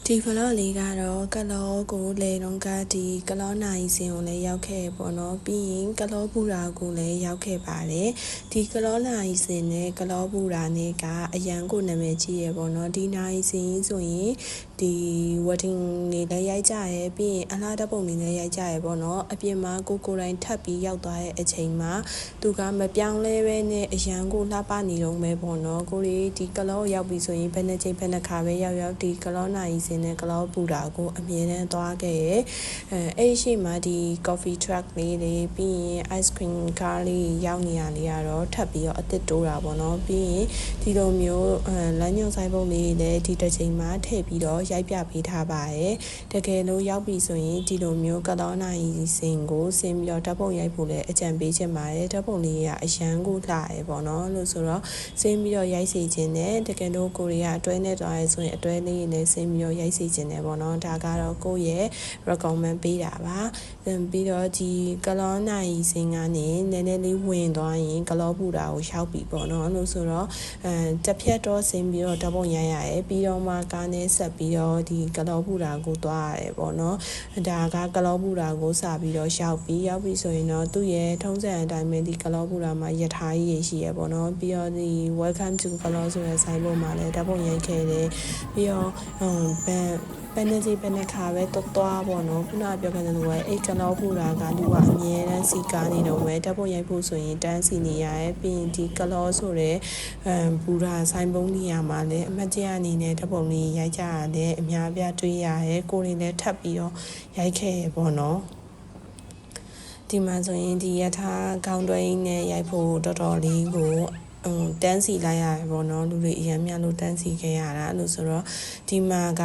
ဒီဗလော့လေးကတော့ကလောကိုလေတော့ကဒီကလောနိုင်စင်ကိုလည်းရောက်ခဲ့ပေါ့နော်ပြီးရင်ကလောပူရာကိုလည်းရောက်ခဲ့ပါတယ်ဒီကလောနိုင်စင်နဲ့ကလောပူရာနဲ့ကအရန်ကိုနာမည်ကြီးရပေါ့နော်ဒီနိုင်စင်ဆိုရင်ဒီဝက်တင်နေလည်းရိုက်ကြရဲပြီးရင်အလားတပုံနေလည်းရိုက်ကြရဲပေါ့နော်အပြင်မှာကိုတိုင်းထပ်ပြီးရောက်သွားတဲ့အချိန်မှာသူကမပြောင်းလဲပဲနဲ့အရန်ကိုလှပနေတော့ပဲပေါ့နော်ကိုရီဒီကလောရောက်ပြီဆိုရင်ဘယ်နှချိန်ဘယ်နှခါပဲရောက်ဒီကလောနိုင်စင်နဲ့ကလောပူတာကိုအမြဲတမ်းသွားခဲ့ရဲအဲ့ရှိမှဒီ coffee truck လေးတွေပြီးရင် ice cream car လေးရောက်နေရလေးကတော့ထပ်ပြီးတော့အသစ်တိုးတာပေါ့နော်ပြီးရင်ဒီလိုမျိုးလမ်းညွှန်ဆိုင်ပုံလေးလည်းဒီတစ်ချိန်မှာထည့်ပြီးတော့ရိုက်ပြပေးထားပါတယ်တကယ်လို့ရောက်ပြီဆိုရင်ဒီလိုမျိုးကလောနိုင်စင်ကိုဆင်းပြီးတော့ဓာတ်ပုံရိုက်ဖို့လည်းအကြံပေးချင်ပါတယ်ဓာတ်ပုံလေးကအရန်ကိုလှရဲပေါ့နော်လို့ဆိုတော့ဆင်းပြီးတော့ရိုက်စီခြင်းနဲ့တကယ်လို့ကိုရီးယားအတွဲနဲ့သွားရဲဆိုရင်အတွဲလေးနဲ့ဆင်းပြီးတော့ရိုက်စီခြင်းနဲ့ပေါ့နော်ဒါကတော့ကိုယ့်ရဲ့ recommend ပေးတာပါပြီးတော့ဒီကလောနိုင်စင်ကနေနည်းနည်းလေးဝင်သွားရင်ကလောပူတာကိုရှောက်ပြီပေါ့နော်လို့ဆိုတော့တစ်ဖြတ်တော့ဆင်းပြီးတော့ဓာတ်ပုံရိုက်ရဲပြီးတော့မှကားနဲ့ဆက်ပြီးတော့ဒီကလောပူတာကိုသွားရတယ်ပေါ့နော်ဒါကကလောပူတာကိုစပြီးတော့ရှောက်ပြီးရောက်ပြီဆိုရင်တော့သူ့ရဲ့ထုံးစံအတိုင်းပဲဒီကလောပူတာမှာယထာကြီးရှိရပေါ့နော်ပြီးတော့ဒီ welcome to ကလောဆိုတဲ့ဆိုင်ပေါ်မှာလည်းဓာတ်ပုံရိုက်ခဲ့တယ်ပြီးတော့ဘယ်နှခါပဲသွားပေါ့နော်ခုနပြောခဲ့တဲ့လိုပဲအဲ့ကလောပူတာကလူကအမြဲတမ်းစီကားနေတော့ပဲဓာတ်ပုံရိုက်ဖို့ဆိုရင်တန်းစီနေရရဲ့ပြီးရင်ဒီကလောဆိုတဲ့ဘူရာဆိုင်ပုံနေရာမှာလည်းအမှတ်တရအနေနဲ့ဓာတ်ပုံလေးရိုက်ကြရတယ်အများပြတွေ့ရရဲ့ကိုယ်တွေလည်းထပ်ပြီးတော့ရိုက်ခဲ့ရပေါ့နော်ဒီမှာဆိုရင်ဒီယထာကောင်းတွင်းနဲ့ရိုက်ဖို့တော်တော်လေးကိုတန်းစီလိုက်ရတယ်ပေါ့နော်လူတွေအများများလို့တန်းစီခဲ့ရတာလို့ဆိုတော့ဒီမှာက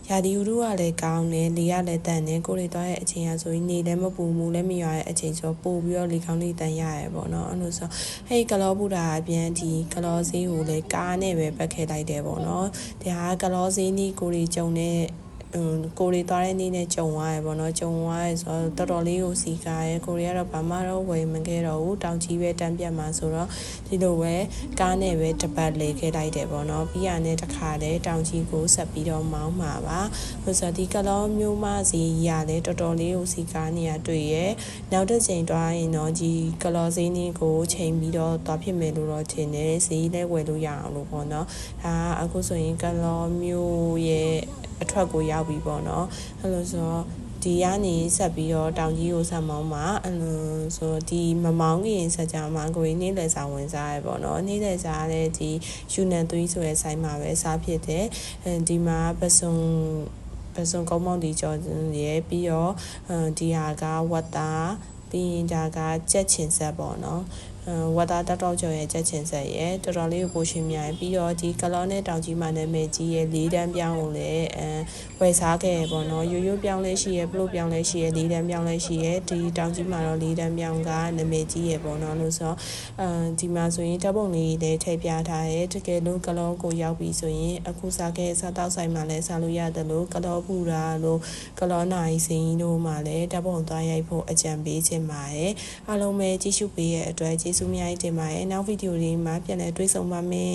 ရာဒီဥတုကလည်းကောင်းတယ်လေကလည်းတန်တယ်ကိုယ်တွေသွားရဲ့အချိန်ကဆိုရင်နေလည်းမပူဘူးလည်းမရွာရဲ့အချိန်ဆိုပို့ပြီးတော့လေကောင်းလေးတန်ရရပေါ့နော်အဲ့လိုဆိုဟဲ့ကလောပူတာအပြန်ဒီကလောဈေးကိုလည်းကားနဲ့ပဲပတ်ခဲ့လိုက်တယ်ပေါ့နော်ဒါကကလောဈေးနီးကိုယ်တွေကြုံတဲ့ကိုရီသွားတဲ့နေ့နဲ့ကြုံသွားရပေါ့နော်ကြုံသွားရဆိုတော့တော်တော်လေးကိုစီကားရဲကိုရီကတော့ဘာမှတော့ဝယ်မခဲ့တော့ဘူးတောင်ကြီးပဲတန်းပြတ်မှာဆိုတော့ဒီလိုပဲကားနဲ့ပဲတပတ်လေခဲ့လိုက်တယ်ပေါ့နော်ပြီးရတဲ့တခါတည်းတောင်ကြီးကိုဆက်ပြီးတော့မောင်းမှာပါဆိုတော့ဒီကလောမျိုးမစီရလည်းတော်တော်လေးကိုစီကားနေရတွေ့ရဲနောက်တစ်ချိန်သွားရင်တော့ဒီကလောစင်းလေးကိုချိန်ပြီးတော့သွားဖြစ်မယ်လို့တော့ထင်တယ်ဈေးလည်းဝယ်လို့ရအောင်လို့ပေါ့နော်ဒါအခုဆိုရင်ကလောမျိုးရဲ့အထွက်ကိုရောက်ပြီပေါ့နော်အဲ့လိုဆိုတော့ဒီကနေဆက်ပြီးတော့တောင်ကြီးကိုဆက်မောင်းမှာအဲ့လိုဆိုဒီမမောင်းခင်ဆက်ကြမှာကိုရင်းနေလေစာဝင်စားရပေါ့နော်နေလေစားတဲ့ဒီယူနန်သွေးဆိုတဲ့ဆိုင်မှာပဲစားဖြစ်တယ်ဒီမှာပစုံကောင်းမောင်ဒီကျော်ရဲပြီးတော့ဒီဟာကဝတ်သားပြီးရင်ဒါကကြက်ချင်ဆက်ပေါ့နော်ဝတ်သားတောက်ကျော်ရဲ့ကြက်ချင်ဆက်ရဲ့တော်တော်လေးကိုရှင်မြိုင်ပြီးတော့ဒီကလောနဲ့တောင်ကြီးမှာနာမည်ကြီးရဲ့၄တန်းပြောင်းကိုလည်းဝယ်စားခဲ့ပေါ့နော်ရိုးပြောင်းလဲရှိရဲ့ပလို့ပြောင်းလဲရှိရဲ့၄တန်းပြောင်းလဲရှိရဲ့ဒီတောင်ကြီးမှာတော့၄တန်းပြောင်းကနာမည်ကြီးရဲ့ပေါ့နော်လို့ဆိုဒီမှာဆိုရင်ဓာတ်ပုံလေးလည်းထည့်ပြထားရဲ့တကယ်လို့ကလောကိုရောက်ပြီဆိုရင်အခုစားခဲ့စားတောက်ဆိုင်မှာလည်းစားလို့ရတယ်လို့ကလောပူတာလို့ကလောနိုင်စင်းတို့မှာလည်းဓာတ်ပုံသွားရိုက်ဖို့အကြံပေးချင်ပါတယ်အားလုံးပဲကြည့်ရှုပေးရဲ့အတွက်ကျေးဇူးအများကြီးတင်ပါတယ်နောက်ဗီဒီယိုလေးမှာပြန်လည်တွေ့ဆုံပါမယ်